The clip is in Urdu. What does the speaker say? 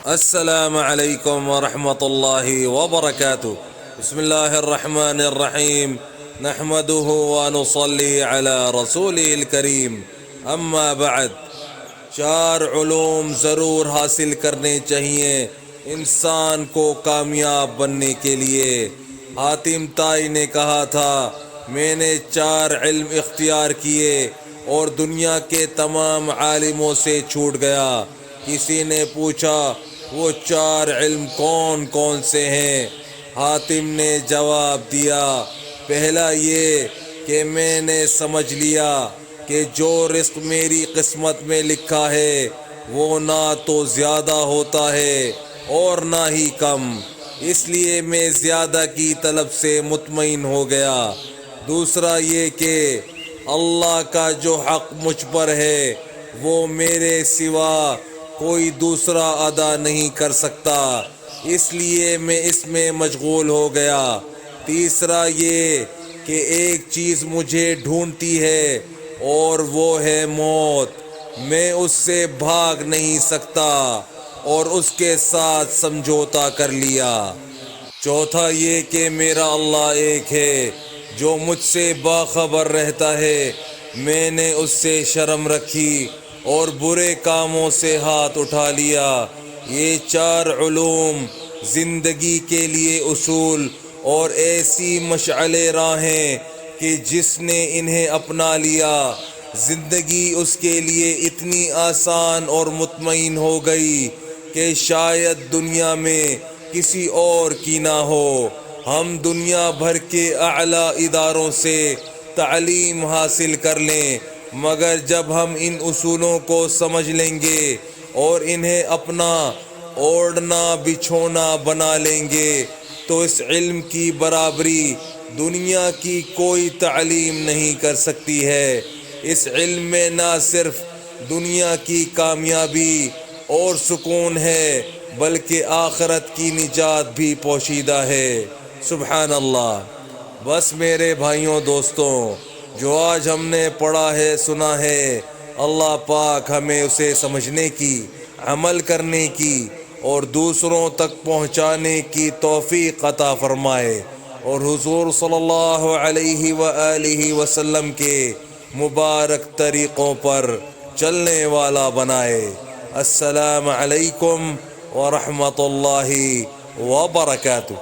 السلام علیکم ورحمۃ اللہ وبرکاتہ۔ بسم اللہ الرحمن الرحیم، نحمده ونصلی علی رسولہ الکریم، اما بعد۔ چار علوم ضرور حاصل کرنے چاہیے انسان کو کامیاب بننے کے لیے۔ حاتم طائی نے کہا تھا، میں نے 4 علم اختیار کیے اور دنیا کے تمام عالموں سے چھوٹ گیا۔ کسی نے پوچھا وہ 4 علم کون کون سے ہیں؟ حاتم نے جواب دیا، پہلا یہ کہ میں نے سمجھ لیا کہ جو رزق میری قسمت میں لکھا ہے وہ نہ تو زیادہ ہوتا ہے اور نہ ہی کم، اس لیے میں زیادہ کی طلب سے مطمئن ہو گیا۔ دوسرا یہ کہ اللہ کا جو حق مجھ پر ہے وہ میرے سوا کوئی دوسرا ادا نہیں کر سکتا، اس لیے میں اس میں مشغول ہو گیا۔ تیسرا یہ کہ ایک چیز مجھے ڈھونڈتی ہے اور وہ ہے موت، میں اس سے بھاگ نہیں سکتا اور اس کے ساتھ سمجھوتا کر لیا۔ چوتھا یہ کہ میرا اللہ ایک ہے جو مجھ سے باخبر رہتا ہے، میں نے اس سے شرم رکھی اور برے کاموں سے ہاتھ اٹھا لیا۔ یہ 4 علوم زندگی کے لیے اصول اور ایسی مشعل راہ ہیں کہ جس نے انہیں اپنا لیا زندگی اس کے لیے اتنی آسان اور مطمئن ہو گئی کہ شاید دنیا میں کسی اور کی نہ ہو۔ ہم دنیا بھر کے اعلیٰ اداروں سے تعلیم حاصل کر لیں، مگر جب ہم ان اصولوں کو سمجھ لیں گے اور انہیں اپنا اوڑھنا بچھونا بنا لیں گے تو اس علم کی برابری دنیا کی کوئی تعلیم نہیں کر سکتی ہے۔ اس علم میں نہ صرف دنیا کی کامیابی اور سکون ہے بلکہ آخرت کی نجات بھی پوشیدہ ہے۔ سبحان اللہ۔ بس میرے بھائیوں دوستوں، جو آج ہم نے پڑھا ہے سنا ہے، اللہ پاک ہمیں اسے سمجھنے کی، عمل کرنے کی اور دوسروں تک پہنچانے کی توفیق عطا فرمائے، اور حضور صلی اللہ علیہ وآلہ وسلم کے مبارک طریقوں پر چلنے والا بنائے۔ السلام علیکم ورحمۃ اللہ وبرکاتہ۔